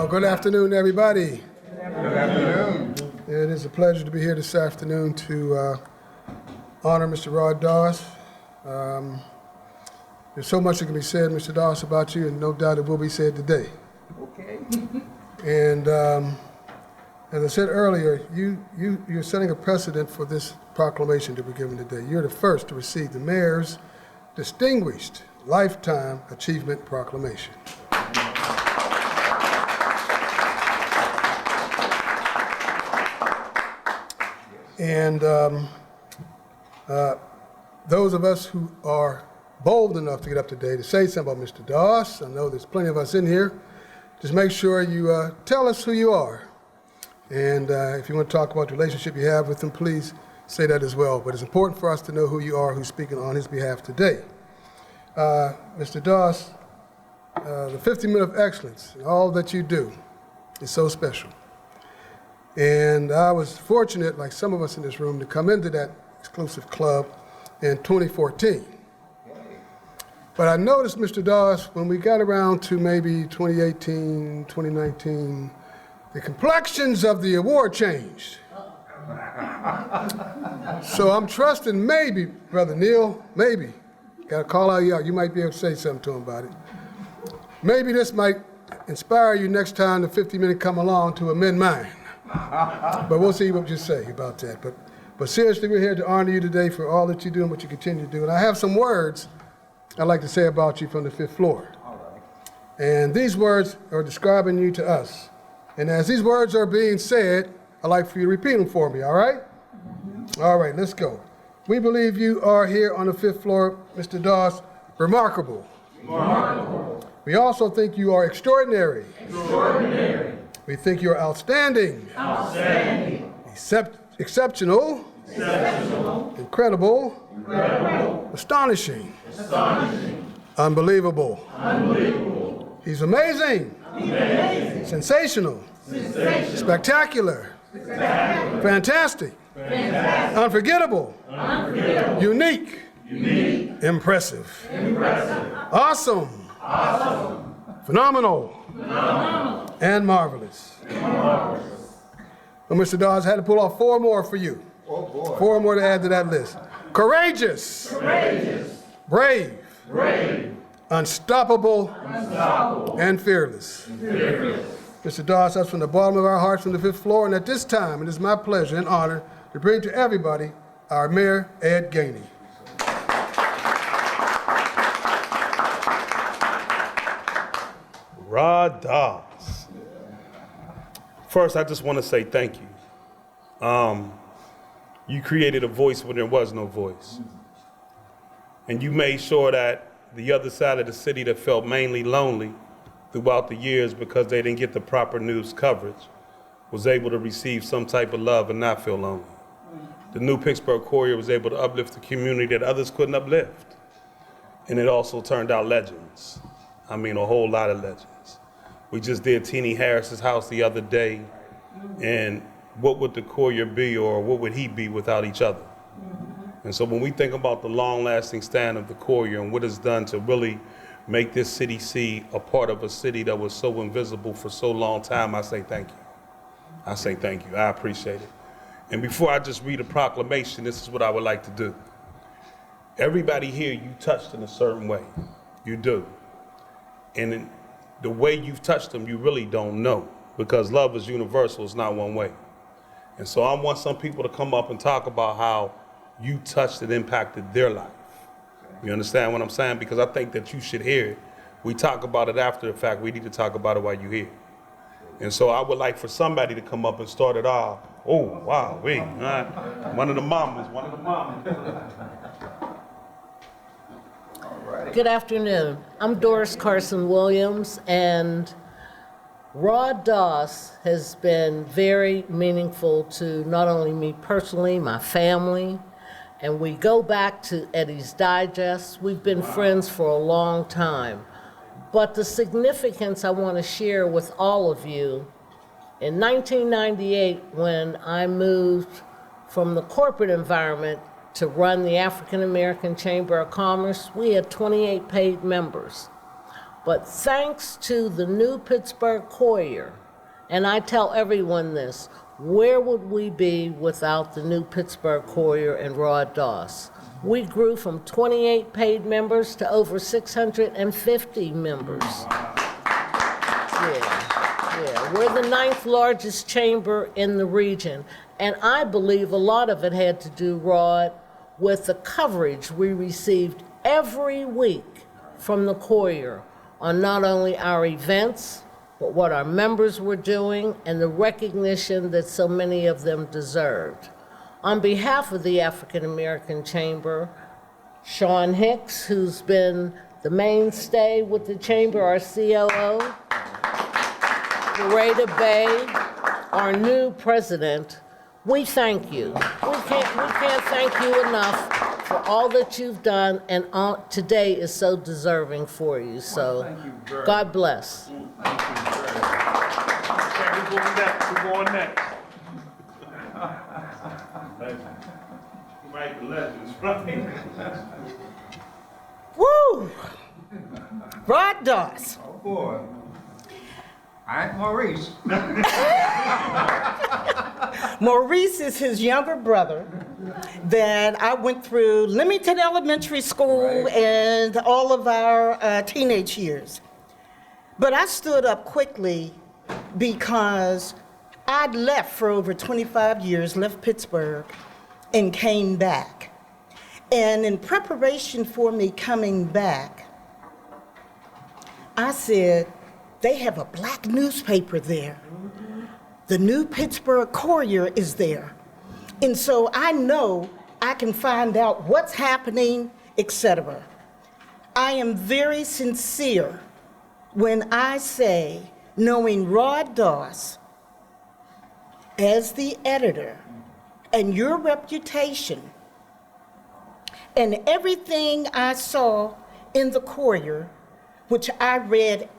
Well, good afternoon, everybody. Good afternoon. It is a pleasure to be here this afternoon to honor Mr. Rod Doss. There's so much that can be said, Mr. Doss, about you, and no doubt it will be said today. Okay. And as I said earlier, you're setting a precedent for this proclamation that we're giving today. You're the first to receive the Mayor's Distinguished Lifetime Achievement Proclamation. And those of us who are bold enough to get up today to say something about Mr. Doss, I know there's plenty of us in here, just make sure you tell us who you are. And if you want to talk about the relationship you have with him, please say that as well. But it's important for us to know who you are, who's speaking on his behalf today. Mr. Doss, the 50 Minute of Excellence and all that you do is so special. And I was fortunate, like some of us in this room, to come into that exclusive club in 2014. But I noticed, Mr. Doss, when we got around to maybe 2018, 2019, the complexions of the award changed. So I'm trusting maybe, Brother Neil, maybe, got to call out you might be able to say something to him about it. Maybe this might inspire you next time the 50 Minute come along to amend mine. But we'll see what you say about that. But seriously, we're here to honor you today for all that you do and what you continue to do. And I have some words I'd like to say about you from the 5th floor. All right. And these words are describing you to us. And as these words are being said, I'd like for you to repeat them for me, all right? Mm-hmm. All right, let's go. We believe you are here on the 5th floor, Mr. Doss, remarkable. Remarkable. We also think you are extraordinary. Extraordinary. We think you're outstanding. Outstanding. Exceptional. Exceptional. Incredible. Incredible. Astonishing. Astonishing. Unbelievable. Unbelievable. He's amazing. Amazing. Sensational. Sensational. Spectacular. Spectacular. Fantastic. Fantastic. Unforgettable. Unforgettable. Unique. Unique. Impressive. Impressive. Awesome. Awesome. Phenomenal. Phenomenal. And marvelous. Marvelous. Well, Mr. Doss, I had to pull off 4 more for you. Oh boy. 4 more to add to that list. Courageous. Courageous. Brave. Brave. Unstoppable. Unstoppable. And fearless. Fearless. Mr. Doss, that's from the bottom of our hearts from the 5th floor. And at this time, it is my pleasure and honor to bring to everybody our Mayor, Ed Gainey. Rod Doss. First, I just want to say thank you. You created a voice when there was no voice. And you made sure that the other side of the city that felt mainly lonely throughout the years because they didn't get the proper news coverage was able to receive some type of love and not feel lonely. The new Pittsburgh Courier was able to uplift the community that others couldn't uplift. And it also turned out legends. I mean, a whole lot of legends. We just did Teenie Harris's house the other day, and what would the Courier be, or what would he be without each other? And so when we think about the long-lasting stand of the Courier and what it's done to really make this city see a part of a city that was so invisible for so long time, I say thank you. I say thank you. I appreciate it. And before I just read a proclamation, this is what I would like to do. Everybody here, you touched in a certain way. You do. And in the way you've touched them, you really don't know, because love is universal, it's not one way. And so I want some people to come up and talk about how you touched and impacted their life. You understand what I'm saying? Because I think that you should hear it. We talk about it after the fact. We need to talk about it while you're here. And so I would like for somebody to come up and start it off. Oh, wow, wait. One of the mamas. Good afternoon. I'm Doris Carson Williams, and Rod Doss has been very meaningful to not only me personally, my family, and we go back to Eddie's Digest. We've been friends for a long time. But the significance I want to share with all of you, in 1998, when I moved from the corporate environment to run the African American Chamber of Commerce, we had 28 paid members. But thanks to the new Pittsburgh Courier, and I tell everyone this, where would we be without the new Pittsburgh Courier and Rod Doss? We grew from 28 paid members to over 650 members. Yeah, we're the 9th largest chamber in the region. And I believe a lot of it had to do, Rod, with the coverage we received every week from the Courier on not only our events, but what our members were doing and the recognition that so many of them deserved. On behalf of the African American Chamber, Sean Hicks, who's been the mainstay with the Chamber, our COO, Narada Bay, our new president, we thank you. We can't thank you enough for all that you've done, and today is so deserving for you. So, God bless. Who's going next? Who's going next? Right, the legends, right? Woo! Rod Doss. Oh, boy. I'm Maurice. Maurice is his younger brother that I went through Leamington Elementary School and all of our teenage years. But I stood up quickly because I'd left for over 25 years, left Pittsburgh, and came back. And in preparation for me coming back, I said, they have a black newspaper there. The new Pittsburgh Courier is there. And so I know I can find out what's happening, etc. I am very sincere when I say, knowing Rod Doss as the editor and your reputation and everything I saw in the Courier, which I read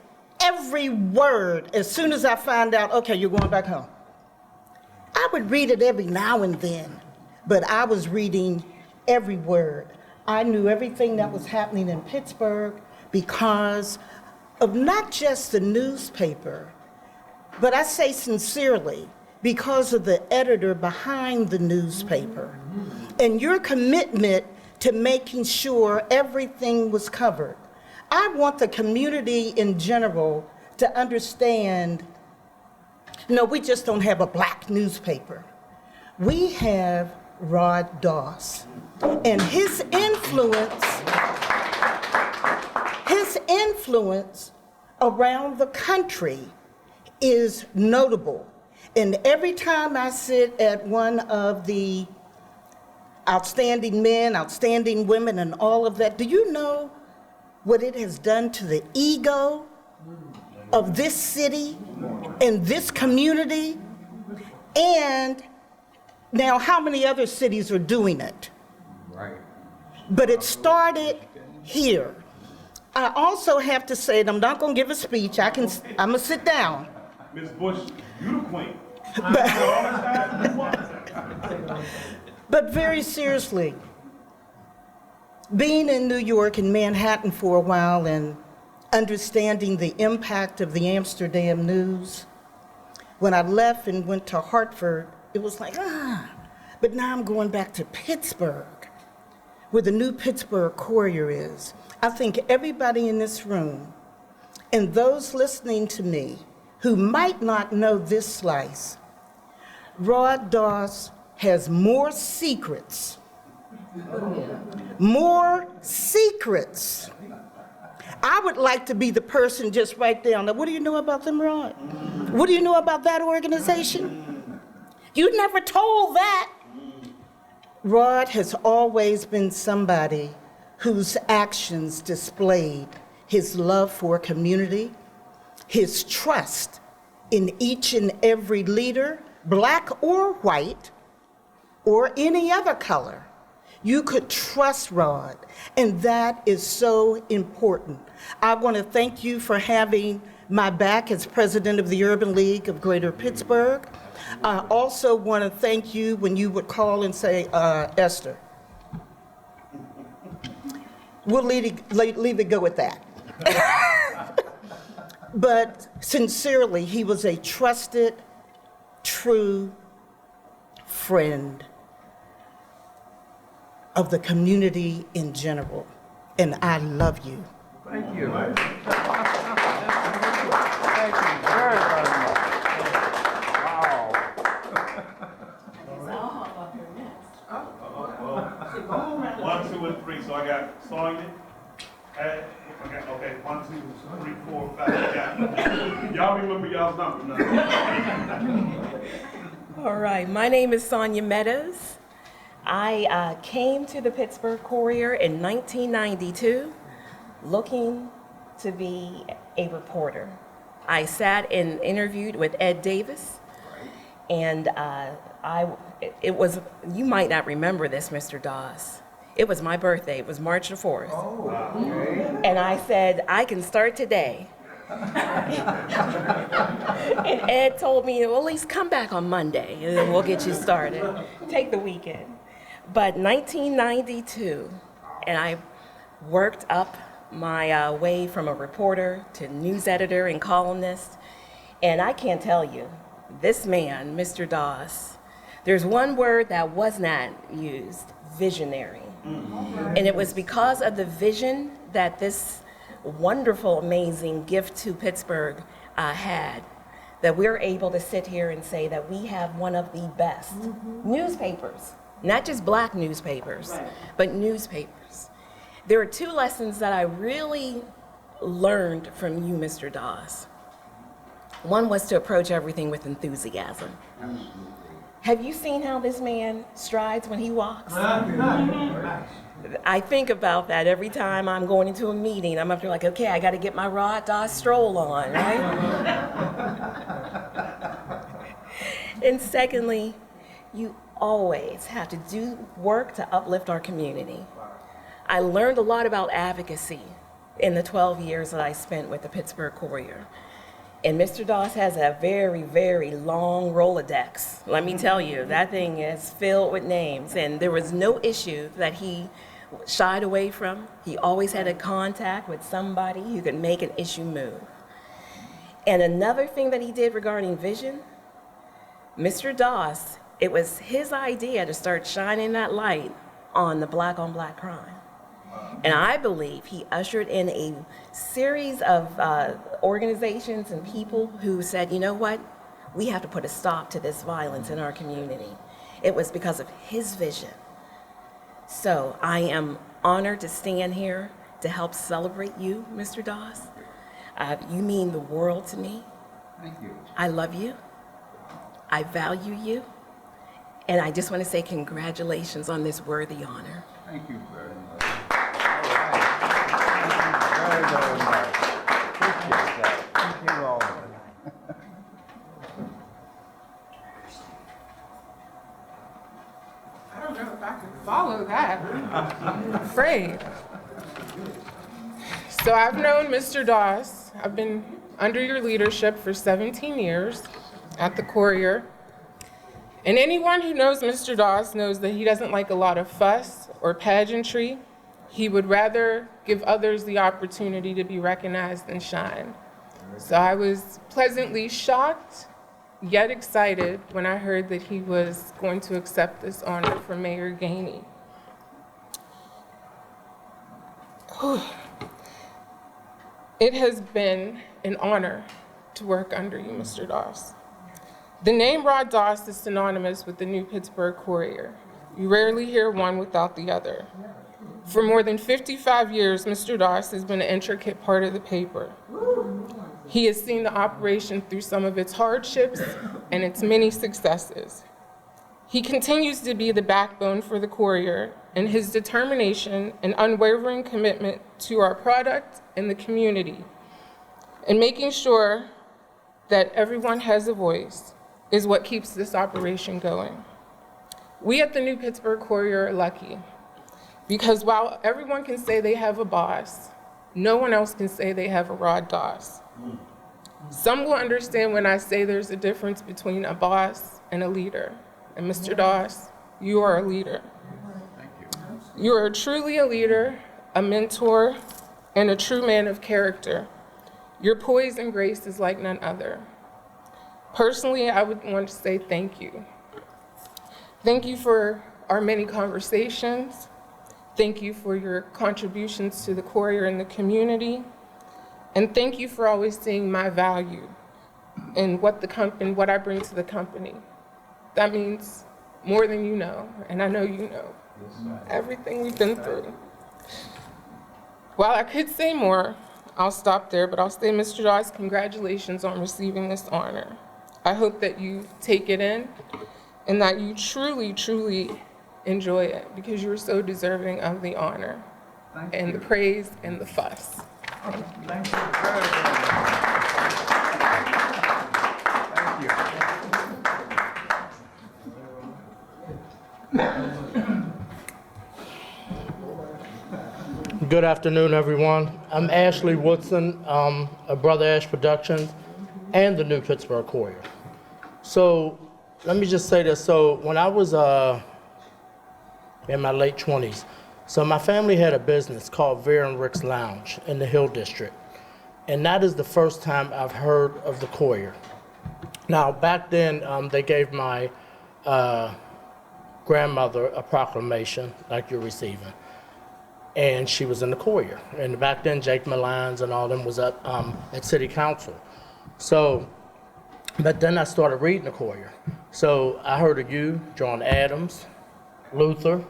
every word as soon as I found out, okay, you're going back home. I would read it every now and then, but I was reading every word. I knew everything that was happening in Pittsburgh because of not just the newspaper, but I say sincerely, because of the editor behind the newspaper and your commitment to making sure everything was covered. I want the community in general to understand, no, we just don't have a black newspaper. We have Rod Doss, and his influence around the country is notable. And every time I sit at one of the outstanding men, outstanding women, and all of that, do you know what it has done to the ego of this city and this community? And now how many other cities are doing it? Right. But it started here. I also have to say, and I'm not going to give a speech, I'm going to sit down. Ms. Bush, you the queen. But very seriously, being in New York and Manhattan for a while and understanding the impact of the Amsterdam news, when I left and went to Hartford, it was like, but now I'm going back to Pittsburgh, where the new Pittsburgh Courier is. I think everybody in this room and those listening to me who might not know this slice, Rod Doss has more secrets. More secrets. I would like to be the person just right there. Now, what do you know about them, Rod? What do you know about that organization? You never told that. Rod has always been somebody whose actions displayed his love for community, his trust in each and every leader, black or white, or any other color. You could trust Rod, and that is so important. I want to thank you for having my back as president of the Urban League of Greater Pittsburgh. I also want to thank you when you would call and say, Esther, we'll leave it go with that. But sincerely, he was a trusted, true friend of the community in general. And I love you. Thank you. One, two, and three. So I got Sonya. Okay, 1, 2, 3, 4, 5. Yeah. Y'all remember y'all's number now. All right, my name is Sonya Meadows. I came to the Pittsburgh Courier in 1992 looking to be a reporter. I sat and interviewed with Ed Davis, and it was, you might not remember this, Mr. Dawes. It was my birthday. It was March the 4th. Oh, okay. And I said, I can start today. And Ed told me, well, at least come back on Monday, and then we'll get you started. Take the weekend. But 1992, and I worked up my way from a reporter to news editor and columnist. And I can't tell you, this man, Mr. Dawes, there's one word that was not used, visionary. And it was because of the vision that this wonderful, amazing gift to Pittsburgh had, that we're able to sit here and say that we have one of the best newspapers, not just black newspapers, but newspapers. There are two lessons that I really learned from you, Mr. Dawes. One was to approach everything with enthusiasm. Have you seen how this man strides when he walks? I think about that every time I'm going into a meeting. I'm up there like, okay, I got to get my Rod Dawes stroll on, right? And secondly, you always have to do work to uplift our community. I learned a lot about advocacy in the 12 years that I spent with the Pittsburgh Courier. And Mr. Dawes has a very, very long Rolodex. Let me tell you, that thing is filled with names. And there was no issue that he shied away from. He always had a contact with somebody who could make an issue move. And another thing that he did regarding vision, Mr. Dawes, it was his idea to start shining that light on the black on black crime. And I believe he ushered in a series of organizations and people who said, you know what, we have to put a stop to this violence in our community. It was because of his vision. So I am honored to stand here to help celebrate you, Mr. Dawes. You mean the world to me. Thank you. I love you. I value you. And I just want to say congratulations on this worthy honor. Thank you very much. Very, very much. Appreciate that. Thank you all. I don't know if I can follow that. I'm afraid. So I've known Mr. Dawes. I've been under your leadership for 17 years at the Courier. And anyone who knows Mr. Dawes knows that he doesn't like a lot of fuss or pageantry. He would rather give others the opportunity to be recognized and shine. So I was pleasantly shocked, yet excited when I heard that he was going to accept this honor from Mayor Gainey. It has been an honor to work under you, Mr. Dawes. The name Rod Dawes is synonymous with the New Pittsburgh Courier. You rarely hear one without the other. For more than 55 years, Mr. Dawes has been an intricate part of the paper. He has seen the operation through some of its hardships and its many successes. He continues to be the backbone for the Courier, and his determination and unwavering commitment to our product and the community, and making sure that everyone has a voice, is what keeps this operation going. We at the New Pittsburgh Courier are lucky, because while everyone can say they have a boss, no one else can say they have a Rod Dawes. Some will understand when I say there's a difference between a boss and a leader. And Mr. Dawes, you are a leader. Thank you. You are truly a leader, a mentor, and a true man of character. Your poise and grace is like none other. Personally, I would want to say thank you. Thank you for our many conversations. Thank you for your contributions to the Courier and the community. And thank you for always seeing my value in what I bring to the company. That means more than you know, and I know you know. Everything we've been through. While I could say more, I'll stop there, but I'll say, Mr. Dawes, congratulations on receiving this honor. I hope that you take it in and that you truly, truly enjoy it, because you are so deserving of the honor and the praise and the fuss. Thank you. Thank you. Good afternoon, everyone. I'm Ashley Woodson, of Brother Ash Productions and the New Pittsburgh Courier. So let me just say this. So when I was in my late 20s, so my family had a business called Vera and Rick's Lounge in the Hill District. And that is the first time I've heard of the Courier. Now, back then, they gave my grandmother a proclamation like you're receiving. And she was in the Courier. And back then, Jake Malines and all them was up at City Council. So, but then I started reading the Courier. So I heard of you, John Adams, Luther,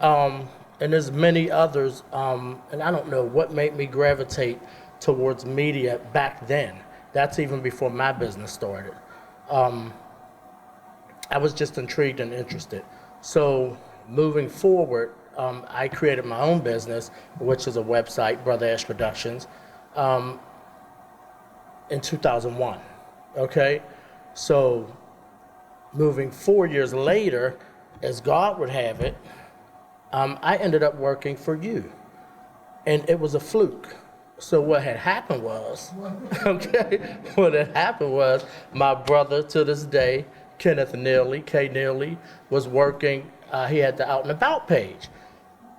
and there's many others. And I don't know what made me gravitate towards media back then. That's even before my business started. I was just intrigued and interested. So moving forward, I created my own business, which is a website, Brother Ash Productions, in 2001, okay? So moving 4 years later, as God would have it, I ended up working for you, and it was a fluke. So what had happened was, okay, what had happened was my brother to this day, Kenneth Neely, K. Neely, was working, he had the Out and About page.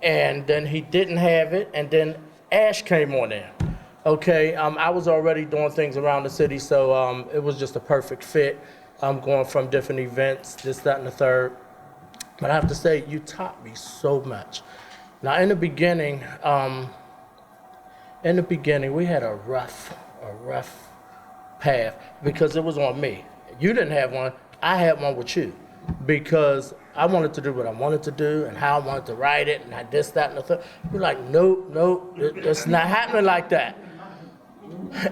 And then he didn't have it, and then Ash came on in. Okay, I was already doing things around the city, so it was just a perfect fit. I'm going from different events, this, that, and the third. But I have to say, you taught me so much. Now, in the beginning, we had a rough path because it was on me. You didn't have one, I had one with you, because I wanted to do what I wanted to do and how I wanted to write it and I this, that, and the third. You're like, nope, it's not happening like that.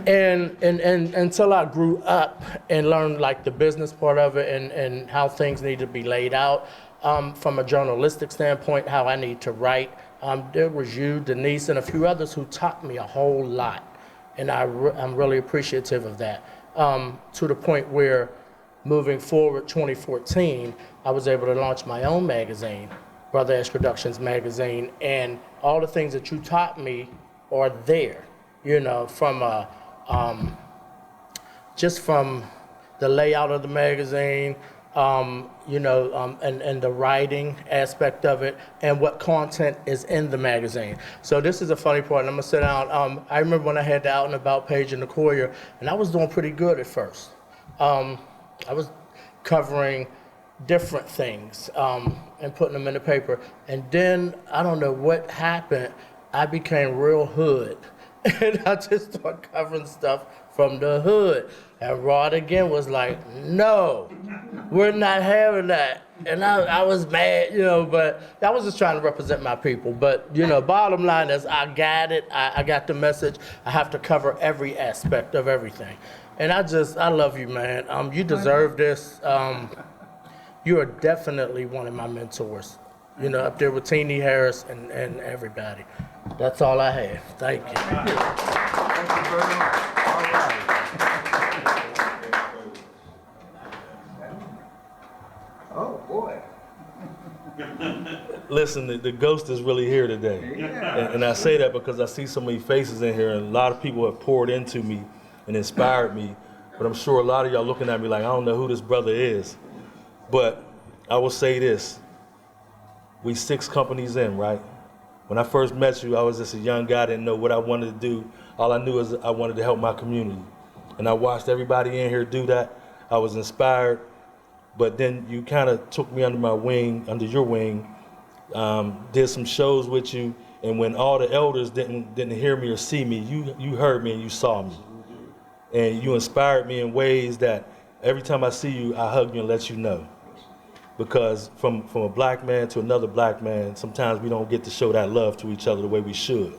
And until I grew up and learned like the business part of it and how things need to be laid out from a journalistic standpoint, how I need to write. There was you, Denise, and a few others who taught me a whole lot. And I'm really appreciative of that, to the point where moving forward, 2014, I was able to launch my own magazine, Brother Ash Productions magazine, and all the things that you taught me are there, you know, from just from the layout of the magazine, you know, and the writing aspect of it, and what content is in the magazine. So this is a funny part, and I'm gonna sit down. I remember when I had the Out and About page in the Courier, and I was doing pretty good at first. I was covering different things and putting them in the paper. And then, I don't know what happened, I became real hood. And I just started covering stuff from the hood. And Rod again was like, no, we're not having that. And I was mad, you know, but I was just trying to represent my people. But, you know, bottom line is I got it, I got the message. I have to cover every aspect of everything. And I love you, man. You deserve this. You are definitely one of my mentors. You know, up there with Teenie Harris and everybody. That's all I have. Thank you. Thank you. Thank you very much. All right. Oh, boy. Listen, the ghost is really here today. Yeah. And I say that because I see so many faces in here, and a lot of people have poured into me and inspired me. But I'm sure a lot of y'all looking at me like, I don't know who this brother is. But I will say this. We 6 companies in, right? When I first met you, I was just a young guy, didn't know what I wanted to do. All I knew is I wanted to help my community. And I watched everybody in here do that. I was inspired, but then you kind of took me under your wing, did some shows with you, and when all the elders didn't hear me or see me, you heard me and you saw me. And you inspired me in ways that every time I see you, I hug you and let you know. Because from a black man to another black man, sometimes we don't get to show that love to each other the way we should.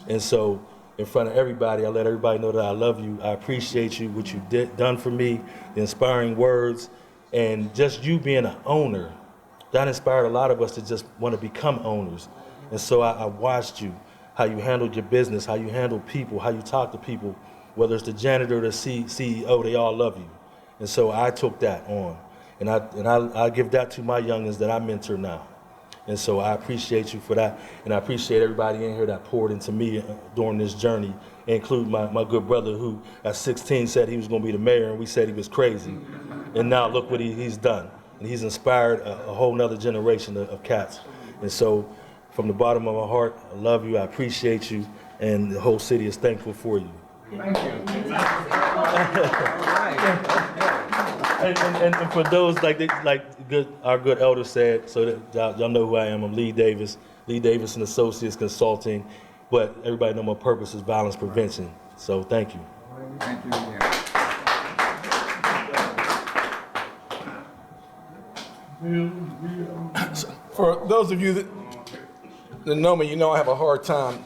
And so in front of everybody, I let everybody know that I love you. I appreciate you, what you done for me, the inspiring words, and just you being an owner. That inspired a lot of us to just want to become owners. And so I watched you, how you handled your business, how you handle people, how you talk to people, whether it's the janitor or the CEO, they all love you. And so I took that on. And I give that to my youngins that I mentor now. And so I appreciate you for that. And I appreciate everybody in here that poured into me during this journey, including my good brother who at 16 said he was going to be the mayor and we said he was crazy. And now look what he's done. And he's inspired a whole nother generation of cats. And so from the bottom of my heart, I love you, I appreciate you, and the whole city is thankful for you. Thank you. And for those our good elder said, so that y'all know who I am. I'm Lee Davis and Associates Consulting, but everybody know my purpose is violence prevention. So thank you. Thank you again. For those of you that know me, you know I have a hard time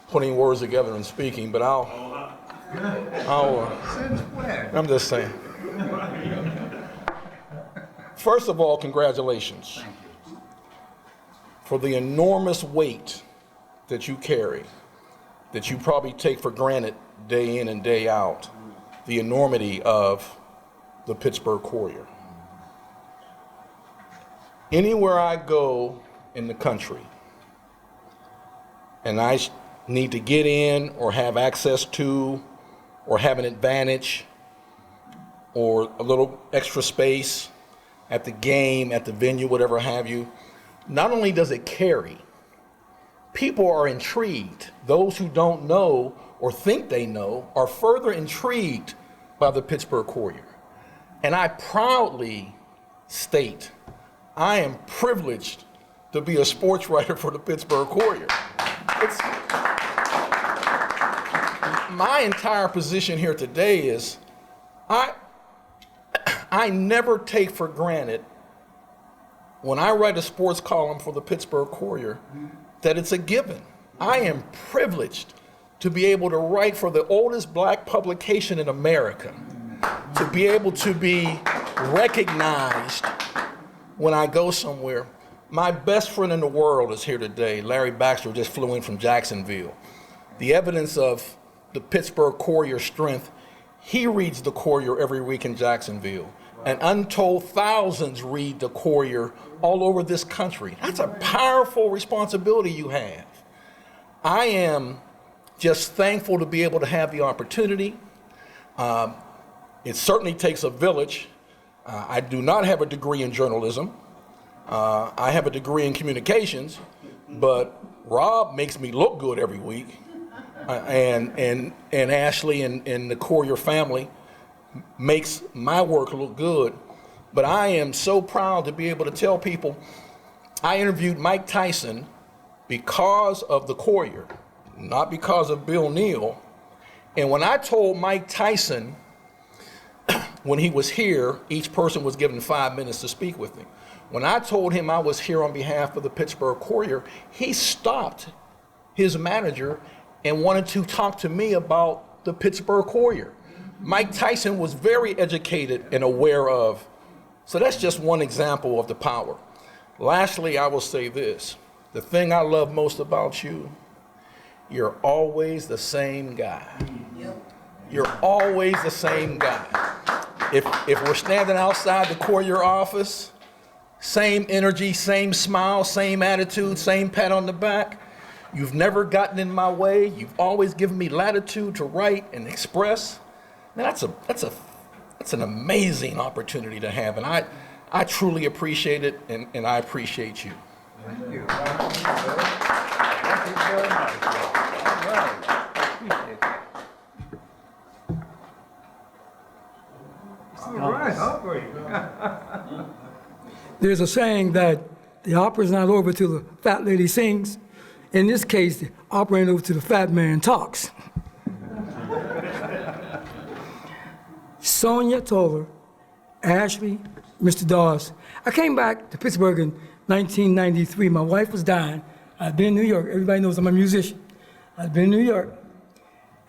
putting words together and speaking, but I'm just saying. First of all, congratulations for the enormous weight that you carry, that you probably take for granted day in and day out, the enormity of the Pittsburgh Courier. Anywhere I go in the country and I need to get in or have access to or have an advantage or a little extra space at the game, at the venue, whatever have you, not only does it carry, people are intrigued. Those who don't know or think they know are further intrigued by the Pittsburgh Courier. And I proudly state, I am privileged to be a sports writer for the Pittsburgh Courier. My entire position here today is I never take for granted when I write a sports column for the Pittsburgh Courier that it's a given. I am privileged to be able to write for the oldest black publication in America, to be able to be recognized when I go somewhere. My best friend in the world is here today. Larry Baxter just flew in from Jacksonville. The evidence of the Pittsburgh Courier's strength, he reads the Courier every week in Jacksonville. And untold thousands read the Courier all over this country. That's a powerful responsibility you have. I am just thankful to be able to have the opportunity. It certainly takes a village. I do not have a degree in journalism. I have a degree in communications, but Rob makes me look good every week. And Ashley and the Courier family makes my work look good. But I am so proud to be able to tell people I interviewed Mike Tyson because of the Courier, not because of Bill Neal. And when I told Mike Tyson, when he was here, each person was given 5 minutes to speak with him. When I told him I was here on behalf of the Pittsburgh Courier, he stopped his manager and wanted to talk to me about the Pittsburgh Courier. Mike Tyson was very educated and aware of. So that's just one example of the power. Lastly, I will say this. The thing I love most about you, you're always the same guy. You're always the same guy. If we're standing outside the Courier office, same energy, same smile, same attitude, same pat on the back. You've never gotten in my way. You've always given me latitude to write and express. Man, that's an amazing opportunity to have, and I truly appreciate it, and I appreciate you. Thank you. very much. All right. Appreciate that. All right. There's a saying that the opera's not over till the fat lady sings. In this case, the opera ain't over till the fat man talks. Sonia Toller, Ashley, Mr. Dawes. I came back to Pittsburgh in 1993. My wife was dying. I'd been in New York. Everybody knows I'm a musician. I'd been in New York.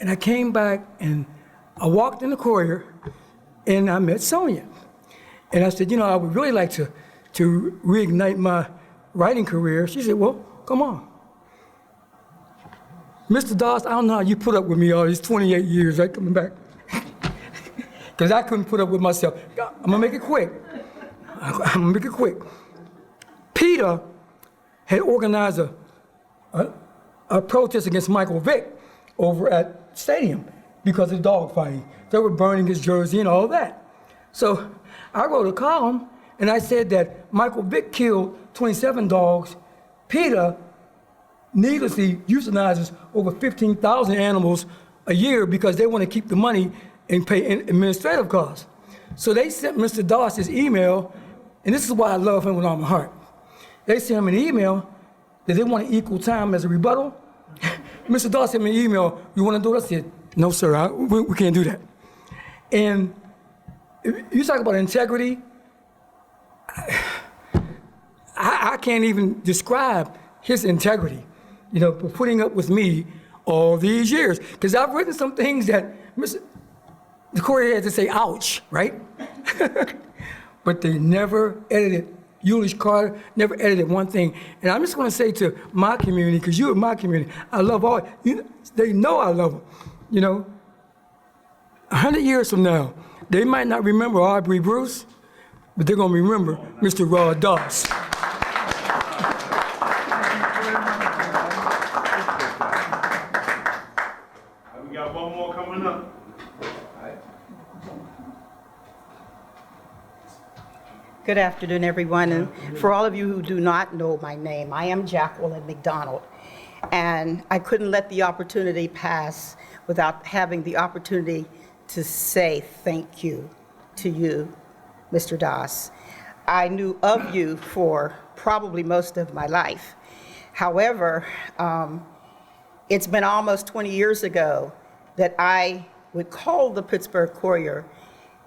And I came back and I walked in the Courier and I met Sonia. And I said, you know, I would really like to reignite my writing career. She said, well, come on. Mr. Dawes, I don't know how you put up with me all these 28 years, right, coming back. Because I couldn't put up with myself. I'm gonna make it quick. I'm gonna make it quick. Peter had organized a protest against Michael Vick over at Stadium because of dog fighting. They were burning his jersey and all that. So I wrote a column and I said that Michael Vick killed 27 dogs. Peter needlessly euthanizes over 15,000 animals a year because they want to keep the money and pay administrative costs. So they sent Mr. Dawes his email, and this is why I love him with all my heart. They sent him an email that they want equal time as a rebuttal. Mr. Dawes sent me an email, you want to do it? I said, no, sir, we can't do that. And if you talk about integrity, I can't even describe his integrity, you know, for putting up with me all these years. Because I've written some things that the Courier had to say, ouch, right? But they never edited. Ulysses Carter never edited one thing. And I'm just going to say to my community, because you're my community, I love all, they know I love them. You know, 100 years from now, they might not remember Aubrey Bruce, but they're going to remember Mr. Rod Dawes. We got one more coming up. Good afternoon, everyone. And for all of you who do not know my name, I am Jacqueline McDonald. And I couldn't let the opportunity pass without having the opportunity to say thank you to you, Mr. Dawes. I knew of you for probably most of my life. However, it's been almost 20 years ago that I would call the Pittsburgh Courier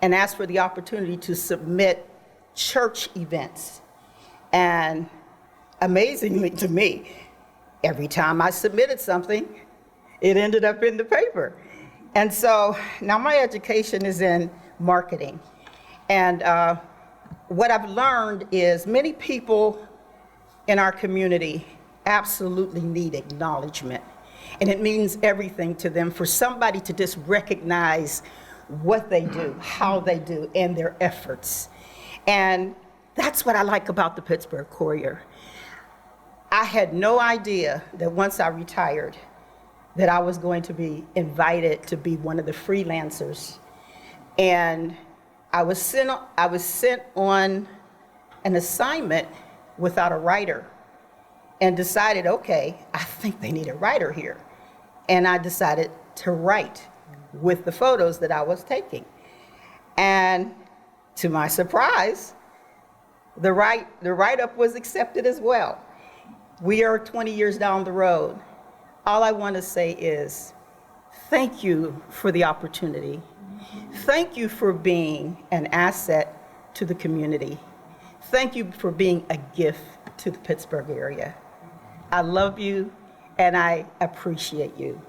and ask for the opportunity to submit church events. And amazingly to me, every time I submitted something, it ended up in the paper. And so now my education is in marketing. And what I've learned is many people in our community absolutely need acknowledgement. And it means everything to them for somebody to just recognize what they do, how they do, and their efforts. And that's what I like about the Pittsburgh Courier. I had no idea that once I retired, that I was going to be invited to be one of the freelancers. And I was sent on an assignment without a writer and decided, okay, I think they need a writer here. And I decided to write with the photos that I was taking. And to my surprise, the write-up was accepted as well. We are 20 years down the road. All I want to say is thank you for the opportunity. Thank you for being an asset to the community. Thank you for being a gift to the Pittsburgh area. I love you and I appreciate you,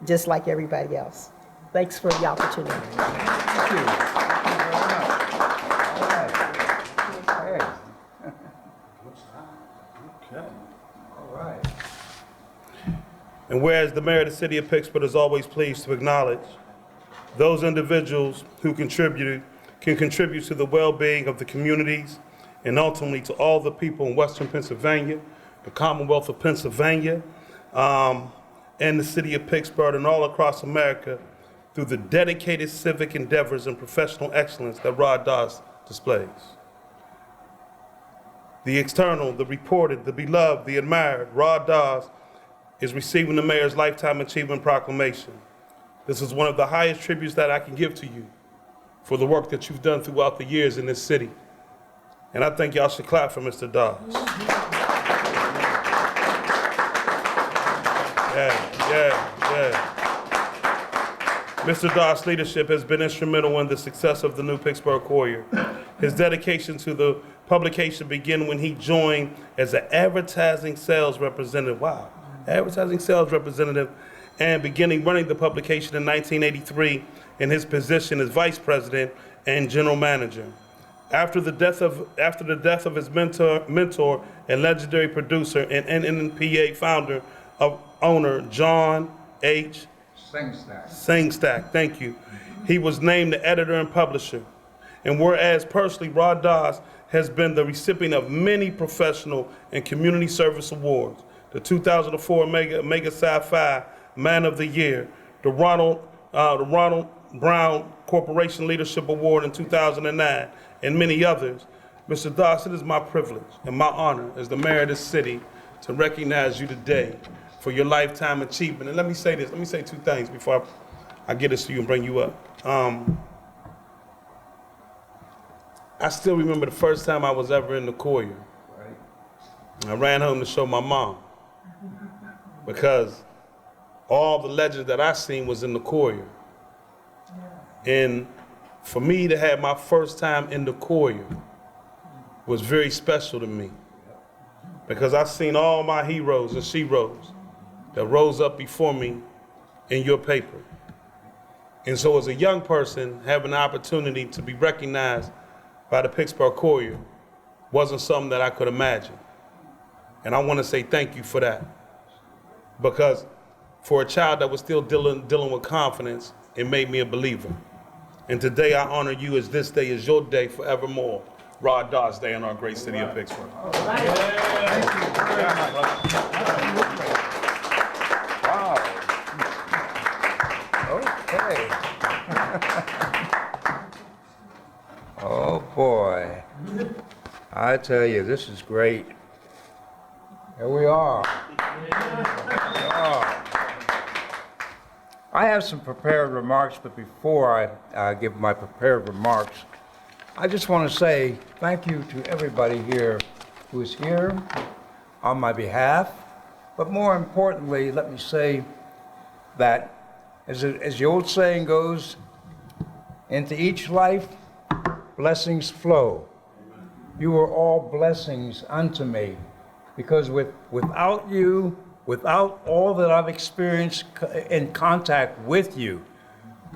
just like everybody else. Thanks for the opportunity. Thank you. And whereas the mayor of the city of Pittsburgh is always pleased to acknowledge those individuals who can contribute to the well-being of the communities and ultimately to all the people in Western Pennsylvania, the Commonwealth of Pennsylvania, and the city of Pittsburgh and all across America through the dedicated civic endeavors and professional excellence that Rod Dawes displays. The external, the reported, the beloved, the admired, Rod Dawes is receiving the Mayor's Lifetime Achievement Proclamation. This is one of the highest tributes that I can give to you for the work that you've done throughout the years in this city. And I think y'all should clap for Mr. Doss. Yeah. Mr. Doss' leadership has been instrumental in the success of the new Pittsburgh Courier. His dedication to the publication began when he joined as an advertising sales representative. Wow, advertising sales representative, and beginning running the publication in 1983 in his position as vice president and general manager. After the death of his mentor and legendary producer and NNPA founder of owner John H. Singstack, thank you. He was named the editor and publisher. And whereas personally, Rod Doss has been the recipient of many professional and community service awards, the 2004 Mega Sci-Fi Man of the Year, the Ronald Brown Corporation Leadership Award in 2009, and many others. Mr. Doss, it is my privilege and my honor as the mayor of this city to recognize you today for your lifetime achievement. And let me say two things before I get this to you and bring you up. I still remember the first time I was ever in the Courier. I ran home to show my mom because all the legends that I seen was in the Courier. And for me to have my first time in the Courier was very special to me because I seen all my heroes and sheroes that rose up before me in your paper. And so as a young person, having the opportunity to be recognized by the Pittsburgh Courier wasn't something that I could imagine. And I want to say thank you for that. Because for a child that was still dealing with confidence, it made me a believer. And today I honor you as this day is your day forevermore. Rod Doss Day in our great city of Pittsburgh. Thank you very much. Wow. Okay. Oh boy. I tell you, this is great. Here we are. I have some prepared remarks, but before I give my prepared remarks, I just want to say thank you to everybody here who is here on my behalf. But more importantly, let me say that as the old saying goes, into each life, blessings flow. You are all blessings unto me, because without you, without all that I've experienced in contact with you,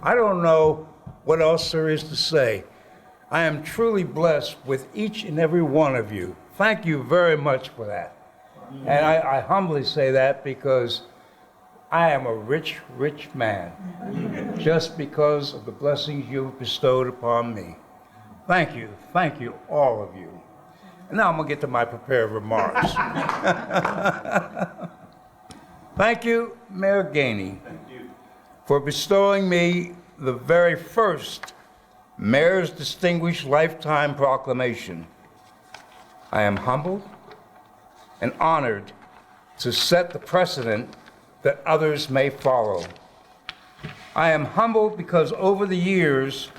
I don't know what else there is to say. I am truly blessed with each and every one of you. Thank you very much for that. And I humbly say that because I am a rich, rich man, just because of the blessings you've bestowed upon me. Thank you, all of you. And now I'm gonna get to my prepared remarks. Thank you, Mayor Gainey, for bestowing me the very first Mayor's Distinguished Lifetime Proclamation. I am humbled and honored to set the precedent that others may follow. I am humbled because over the years,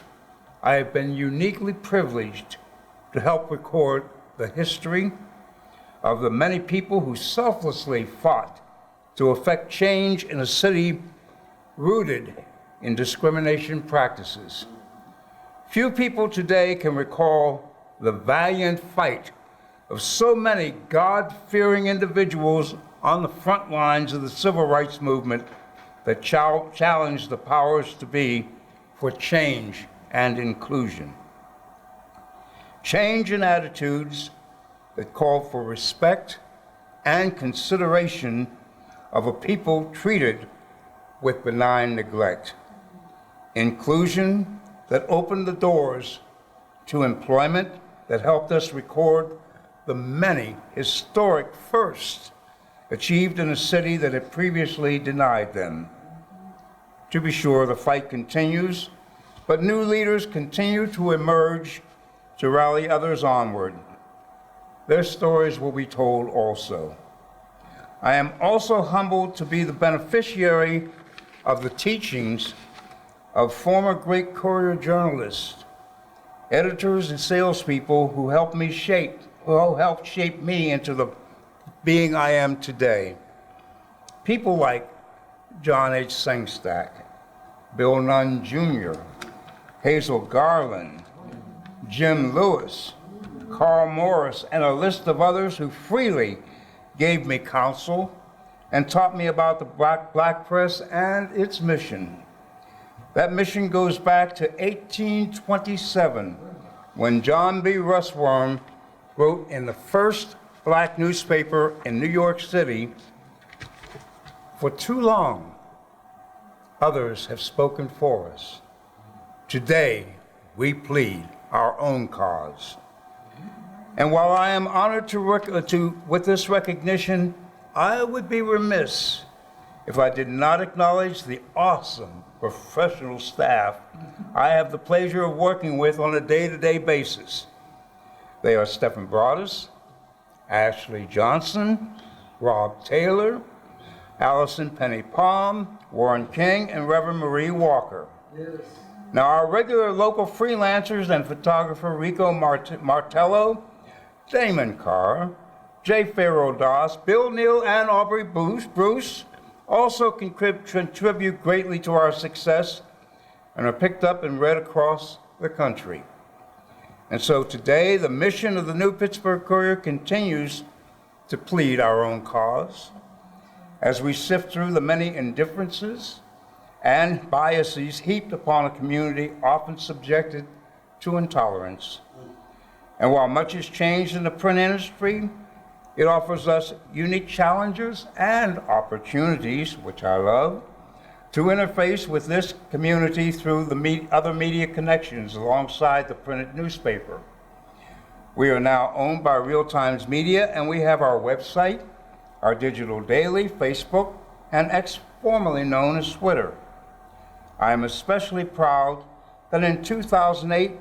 I have been uniquely privileged to help record the history of the many people who selflessly fought to effect change in a city rooted in discrimination practices. Few people today can recall the valiant fight of so many God-fearing individuals on the front lines of the civil rights movement that challenged the powers to be for change and inclusion. Change in attitudes that called for respect and consideration of a people treated with benign neglect. Inclusion that opened the doors to employment that helped us record the many historic firsts achieved in a city that had previously denied them. To be sure, the fight continues, but new leaders continue to emerge to rally others onward. Their stories will be told also. I am also humbled to be the beneficiary of the teachings of former great Courier journalists, editors, and salespeople who helped shape me into the being I am today. People like John H. Sengstack, Bill Nunn Jr., Hazel Garland, Jim Lewis, Carl Morris, and a list of others who freely gave me counsel and taught me about the black press and its mission. That mission goes back to 1827, when John B. Russwurm wrote in the first black newspaper in New York City, "For too long, others have spoken for us. Today, we plead our own cause." And while I am honored with this recognition, I would be remiss if I did not acknowledge the awesome professional staff I have the pleasure of working with on a day-to-day basis. They are Stephen Broadus, Ashley Johnson, Rob Taylor, Allison Penny Palm, Warren King, and Reverend Marie Walker. Yes. Now, our regular local freelancers and photographer Rico Martello, Damon Carr, J. Farrell Doss, Bill Neal, and Aubrey Bruce also contribute greatly to our success and are picked up and read across the country. And so today, the mission of the New Pittsburgh Courier continues to plead our own cause as we sift through the many indifferences and biases heaped upon a community often subjected to intolerance. And while much has changed in the print industry, it offers us unique challenges and opportunities, which I love, to interface with this community through the other media connections alongside the printed newspaper. We are now owned by Real Times Media, and we have our website, our digital daily, Facebook, and X, formerly known as Twitter. I am especially proud that in 2008,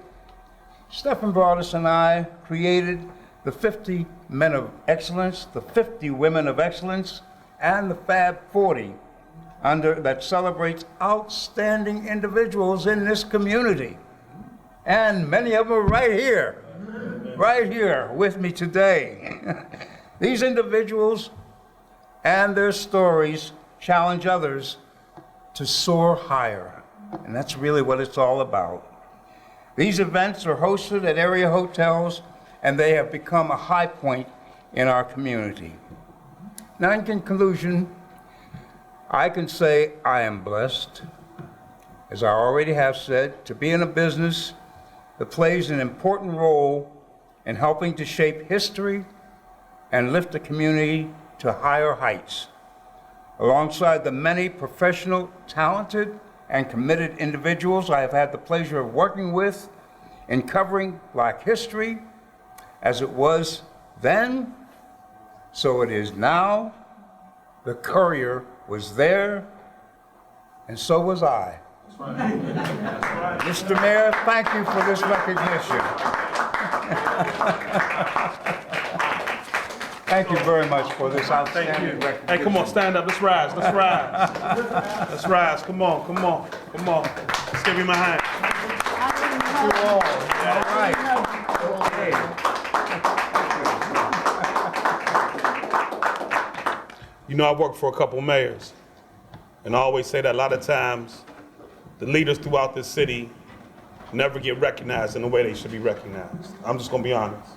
Stephen Broadus and I created the 50 Men of Excellence, the 50 Women of Excellence, and the Fab 40, that celebrates outstanding individuals in this community. And many of them are right here with me today. These individuals and their stories challenge others to soar higher, and that's really what it's all about. These events are hosted at area hotels, and they have become a high point in our community. Now, in conclusion, I can say I am blessed, as I already have said, to be in a business that plays an important role in helping to shape history and lift the community to higher heights. Alongside the many professional, talented, and committed individuals I have had the pleasure of working with in covering Black history, as it was then, so it is now. The Courier was there, and so was I. That's right. That's right. Mr. Mayor, thank you for this recognition. Thank you very much for this outstanding recognition. Hey, come on, stand up. Let's rise. Let's rise. Let's rise. Come on, come on, come on. Let's give him a hand. Thank you all. All right. Okay. You know, I worked for a couple mayors, and I always say that a lot of times the leaders throughout this city never get recognized in the way they should be recognized. I'm just gonna be honest.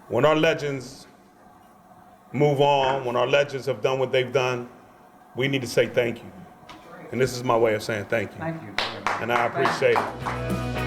When our legends move on, when our legends have done what they've done, we need to say thank you. And this is my way of saying thank you. Thank you very much. And I appreciate it.